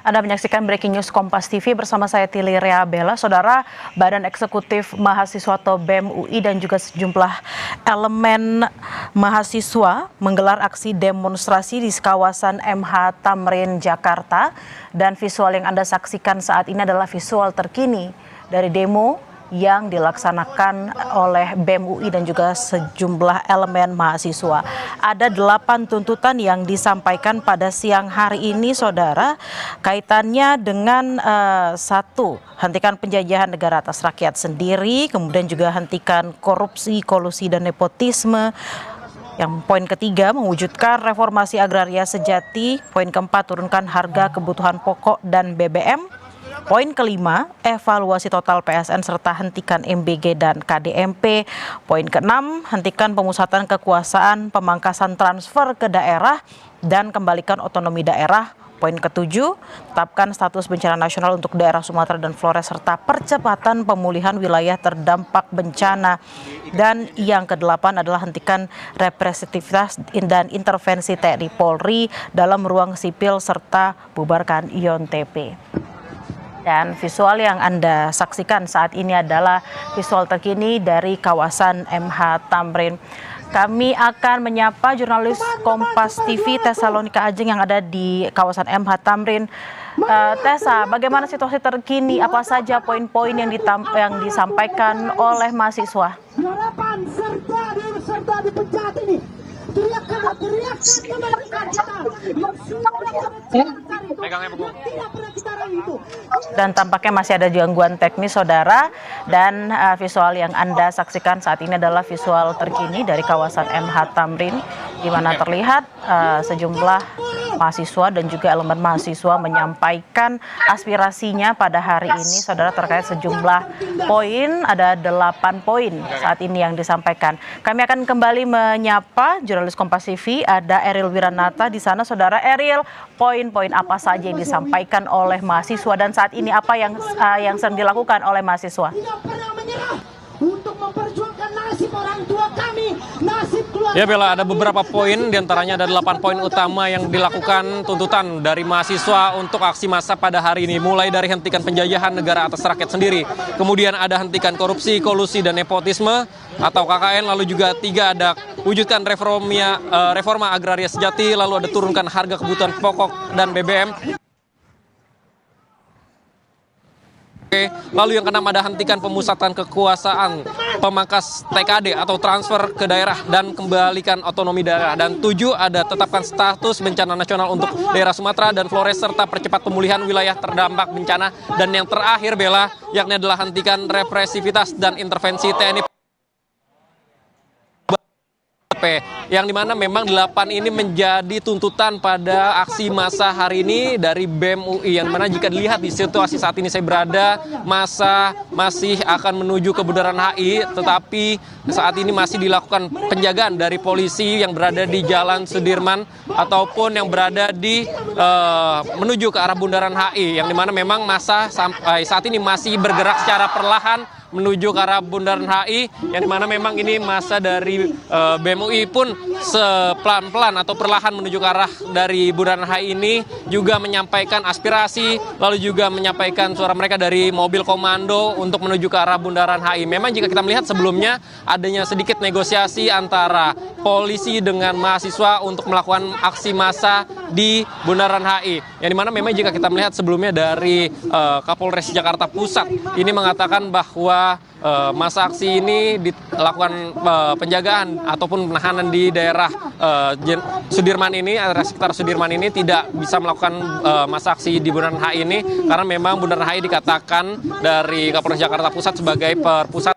Anda menyaksikan Breaking News Kompas TV bersama saya Tili Rea Bella. Saudara, Badan Eksekutif Mahasiswa atau BEM UI dan juga sejumlah elemen mahasiswa menggelar aksi demonstrasi di kawasan MH Tamrin, Jakarta. Dan visual yang Anda saksikan saat ini adalah visual terkini dari demo yang dilaksanakan oleh BEM UI dan juga sejumlah elemen mahasiswa. Ada 8 tuntutan yang disampaikan pada siang hari ini, saudara, kaitannya dengan satu, hentikan penjajahan negara atas rakyat sendiri, kemudian juga hentikan korupsi, kolusi, dan nepotisme. Yang poin ketiga, mewujudkan reformasi agraria sejati. Poin keempat, turunkan harga kebutuhan pokok dan BBM. Poin kelima, evaluasi total PSN serta hentikan MBG dan KDMP. Poin keenam, hentikan pemusatan kekuasaan, pemangkasan transfer ke daerah, dan kembalikan otonomi daerah. Poin ketujuh, tetapkan status bencana nasional untuk daerah Sumatera dan Flores serta percepatan pemulihan wilayah terdampak bencana. Dan yang kedelapan adalah hentikan representativitas dan intervensi TNI Polri dalam ruang sipil serta bubarkan ION-TP. Dan visual yang Anda saksikan saat ini adalah visual terkini dari kawasan MH Tamrin. Kami akan menyapa jurnalis Kompas TV Tesalonika Ajeng yang ada di kawasan MH Tamrin. Tessa, bagaimana situasi terkini? Apa saja poin-poin yang disampaikan oleh mahasiswa? Dan tampaknya masih ada gangguan teknis, saudara. Dan visual yang Anda saksikan saat ini adalah visual terkini dari kawasan MH Tamrin, di mana terlihat sejumlah mahasiswa dan juga elemen mahasiswa menyampaikan aspirasinya pada hari ini, saudara, terkait sejumlah poin. Ada 8 poin saat ini yang disampaikan. Kami akan kembali menyapa jurnalis Kompas TV, ada Eril Wiranata di sana, saudara. Eril, poin-poin apa saja yang disampaikan oleh mahasiswa dan saat ini apa yang sedang dilakukan oleh mahasiswa? Untuk memperjuangkan nasib orang tua kami, nasib keluarga. Ya Bella, ada beberapa poin, diantaranya ada 8 poin utama yang dilakukan tuntutan dari mahasiswa untuk aksi massa pada hari ini. Mulai dari hentikan penjajahan negara atas rakyat sendiri, kemudian ada hentikan korupsi, kolusi, dan nepotisme atau KKN, lalu juga 3 ada wujudkan reforma agraria sejati, lalu ada turunkan harga kebutuhan pokok dan BBM. Lalu yang keenam ada hentikan pemusatan kekuasaan, pemangkas TKD atau transfer ke daerah dan kembalikan otonomi daerah. Dan 7 ada tetapkan status bencana nasional untuk daerah Sumatera dan Flores serta percepat pemulihan wilayah terdampak bencana. Dan yang terakhir Bella, yakni adalah hentikan represivitas dan intervensi TNI. Yang dimana memang 8 ini menjadi tuntutan pada aksi massa hari ini dari BEM UI, yang mana jika dilihat di situasi saat ini saya berada, massa masih akan menuju ke Bundaran HI, tetapi saat ini masih dilakukan penjagaan dari polisi yang berada di Jalan Sudirman ataupun yang berada di menuju ke arah Bundaran HI, yang dimana memang massa saat ini masih bergerak secara perlahan menuju ke arah Bundaran HI, yang dimana memang ini massa dari BEM UI pun sepelan-pelan atau perlahan menuju ke arah dari Bundaran HI ini juga menyampaikan aspirasi, lalu juga menyampaikan suara mereka dari mobil komando untuk menuju ke arah Bundaran HI. Memang jika kita melihat sebelumnya adanya sedikit negosiasi antara polisi dengan mahasiswa untuk melakukan aksi massa di Bundaran HI, yang dimana memang jika kita melihat sebelumnya dari Kapolres Jakarta Pusat ini mengatakan bahwa masa aksi ini dilakukan penjagaan ataupun penahanan di daerah Sudirman ini, area sekitar Sudirman ini, tidak bisa melakukan masa aksi di Bundaran HI ini karena memang Bundaran HI dikatakan dari Kapolres Jakarta Pusat sebagai perpusat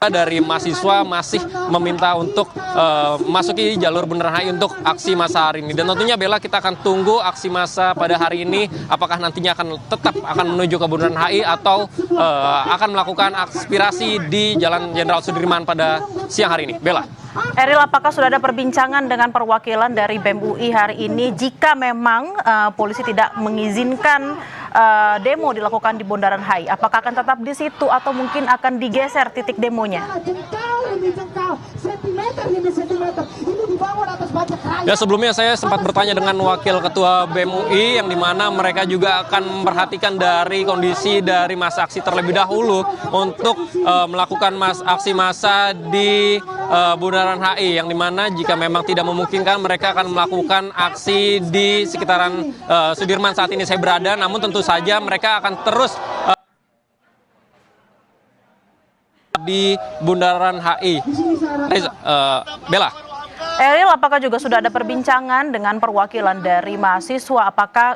dari mahasiswa masih meminta untuk masuki jalur Bundaran HI untuk aksi massa hari ini. Dan tentunya Bella, kita akan tunggu aksi massa pada hari ini apakah nantinya akan menuju ke Bundaran HI atau akan melakukan aspirasi di Jalan Jenderal Sudirman pada siang hari ini. Bella. Eril, apakah sudah ada perbincangan dengan perwakilan dari BEM UI hari ini jika memang polisi tidak mengizinkan demo dilakukan di Bundaran HI? Apakah akan tetap di situ atau mungkin akan digeser titik demonya? Jengkal demi jengkal, sentimeter demi sentimeter, ini dibangun atas bajak rakyat. Ya, sebelumnya saya sempat bertanya dengan Wakil Ketua BEM UI yang dimana mereka juga akan memperhatikan dari kondisi dari masa aksi terlebih dahulu untuk melakukan aksi massa di Bundaran HI, yang dimana jika memang tidak memungkinkan mereka akan melakukan aksi di sekitaran Sudirman saat ini saya berada, namun tentu saja mereka akan terus di Bundaran HI. Bella. Eril, apakah juga sudah ada perbincangan dengan perwakilan dari mahasiswa? Apakah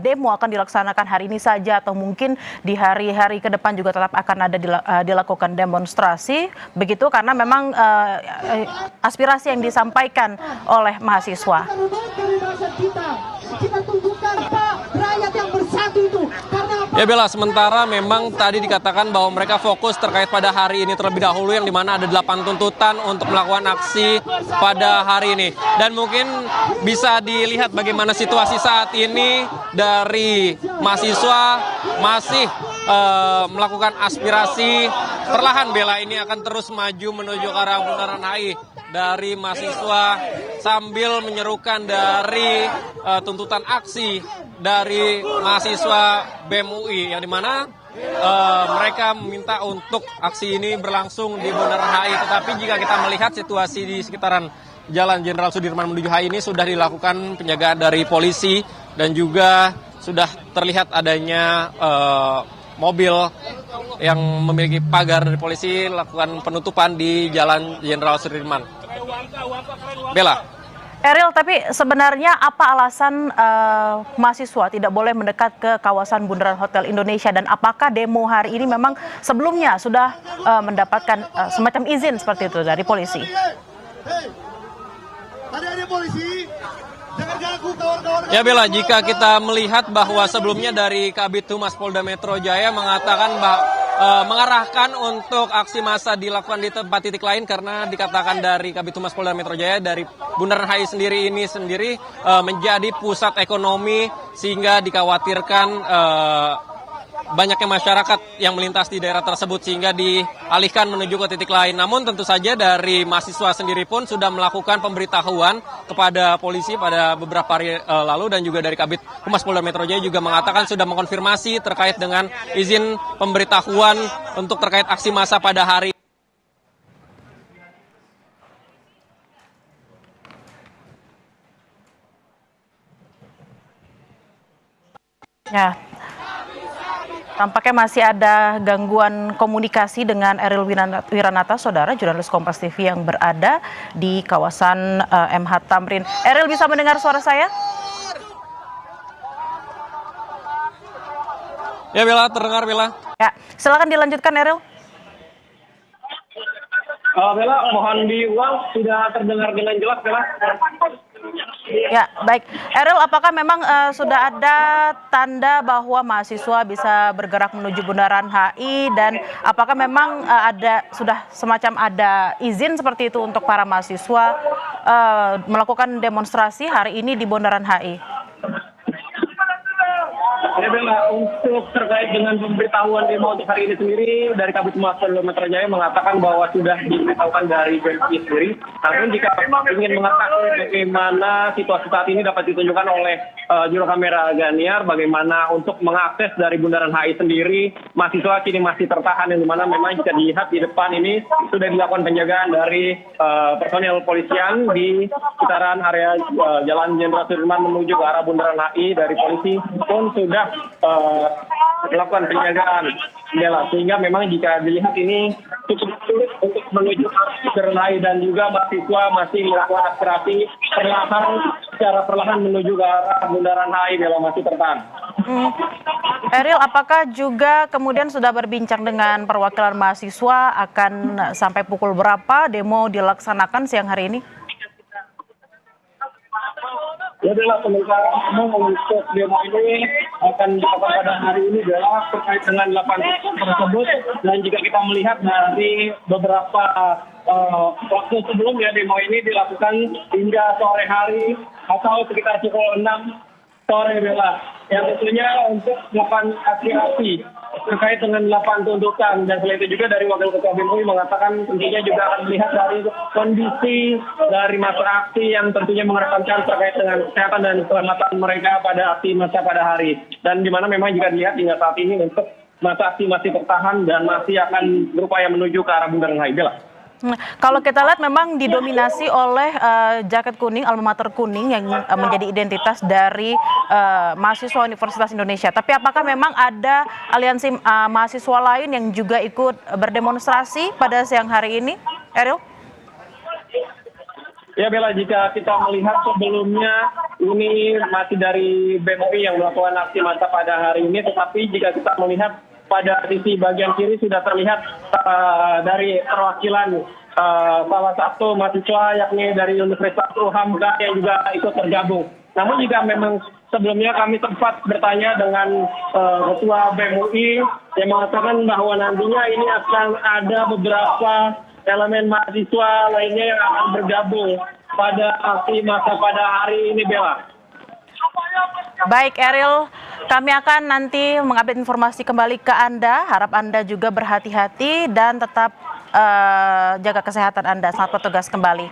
demo akan dilaksanakan hari ini saja atau mungkin di hari-hari ke depan juga tetap akan ada dilakukan demonstrasi? Begitu, karena memang aspirasi yang disampaikan oleh mahasiswa. Kita tunjukkan Pak, rakyat yang bersatu itu. Karena apa? Ya Bella, sementara memang tadi dikatakan bahwa mereka fokus terkait pada hari ini terlebih dahulu, yang dimana ada 8 tuntutan untuk melakukan aksi pada hari ini. Dan mungkin bisa dilihat bagaimana situasi saat ini dari mahasiswa masih melakukan aspirasi. Perlahan Bella ini akan terus maju menuju ke arah Bundaran HI dari mahasiswa sambil menyerukan dari tuntutan aksi dari mahasiswa BEM UI, yang dimana mereka meminta untuk aksi ini berlangsung di Bundaran HI. Tetapi jika kita melihat situasi di sekitaran Jalan Jenderal Sudirman menuju HI ini sudah dilakukan penjagaan dari polisi dan juga sudah terlihat adanya mobil yang memiliki pagar dari polisi lakukan penutupan di Jalan Jenderal Sudirman. Bella. Eril, tapi sebenarnya apa alasan mahasiswa tidak boleh mendekat ke kawasan Bundaran Hotel Indonesia, dan apakah demo hari ini memang sebelumnya sudah mendapatkan semacam izin seperti itu dari polisi? Ada polisi. Jangan ganggu kawan-kawan. Ya Bella, jika kita melihat bahwa sebelumnya dari Kabid Humas Polda Metro Jaya mengatakan mengarahkan untuk aksi massa dilakukan di tempat titik lain, karena dikatakan dari Kabid Humas Polda Metro Jaya dari Bundaran HI sendiri menjadi pusat ekonomi, sehingga dikhawatirkan banyaknya masyarakat yang melintas di daerah tersebut sehingga dialihkan menuju ke titik lain. Namun tentu saja dari mahasiswa sendiri pun sudah melakukan pemberitahuan kepada polisi pada beberapa hari lalu, dan juga dari Kabid Humas Polda Metro Jaya juga mengatakan sudah mengkonfirmasi terkait dengan izin pemberitahuan untuk terkait aksi massa pada hari. Ya. Tampaknya masih ada gangguan komunikasi dengan Eril Wiranata, saudara jurnalis Kompas TV yang berada di kawasan MH Tamrin. Eril, bisa mendengar suara saya? Ya Bella, terdengar Bella. Ya, silakan dilanjutkan Eril. Bella, mohon diulang, sudah terdengar dengan jelas Bella. Ya, baik. Eril, apakah memang sudah ada tanda bahwa mahasiswa bisa bergerak menuju Bundaran HI, dan apakah memang sudah semacam ada izin seperti itu untuk para mahasiswa melakukan demonstrasi hari ini di Bundaran HI? Ya Bella, untuk terkait dengan pemberitahuan demo untuk hari ini sendiri, dari Kabid Humas Polda Metro Jaya mengatakan bahwa sudah diberitahukan dari BEM UI sendiri. Namun jika ingin mengetahui bagaimana situasi saat ini dapat ditunjukkan oleh juru kamera Ganiar, bagaimana untuk mengakses dari Bundaran HI sendiri, mahasiswa kini masih tertahan, yang dimana memang jika dilihat di depan ini sudah dilakukan penjagaan dari personel polisian di sekitaran area Jalan Jenderal Sudirman menuju ke arah Bundaran HI. Dari polisi pun sudah melakukan penjagaan, Bella, sehingga memang jika dilihat ini cukup sulit untuk menuju Bundaran HI, dan juga mahasiswa masih melakukan aspirasi secara perlahan menuju ke arah Bundaran HI, Bella, masih tertahan. Eril, apakah juga kemudian sudah berbincang dengan perwakilan mahasiswa akan sampai pukul berapa demo dilaksanakan siang hari ini? Ya Bella, sementara untuk demo ini akan dilakukan pada hari ini Bella terkait dengan 8 tersebut, dan jika kita melihat dari beberapa waktu sebelumnya demo ini dilakukan hingga sore hari atau sekitar pukul 6 sore Bella. yang tentunya untuk 8 aspirasi terkait dengan 8 tuntutan. Dan selain itu juga dari Wakil Ketua BEM UI mengatakan tentunya juga akan melihat dari kondisi dari masa aksi yang tentunya mengedepankan terkait dengan kesehatan dan keselamatan mereka pada aksi masa pada hari. Dan di mana memang jika dilihat hingga saat ini untuk masa aksi masih bertahan dan masih akan berupaya menuju ke arah Bundaran HI. Bella. Kalau kita lihat memang didominasi oleh jaket kuning, alma mater kuning yang menjadi identitas dari mahasiswa Universitas Indonesia. Tapi apakah memang ada aliansi mahasiswa lain yang juga ikut berdemonstrasi pada siang hari ini, Eril? Ya Bella, jika kita melihat sebelumnya ini masih dari BEM UI yang melakukan aksi massa pada hari ini, tetapi jika kita melihat pada sisi bagian kiri sudah terlihat dari perwakilan salah satu mahasiswa yakni dari Universitas Hamka yang juga ikut tergabung. Namun jika memang sebelumnya kami sempat bertanya dengan Ketua BEM UI yang mengatakan bahwa nantinya ini akan ada beberapa elemen mahasiswa lainnya yang akan bergabung pada aksi massa pada hari ini, Bella. Baik Eril, kami akan nanti mengupdate informasi kembali ke Anda. Harap Anda juga berhati-hati dan tetap jaga kesehatan Anda. Selamat bertugas kembali.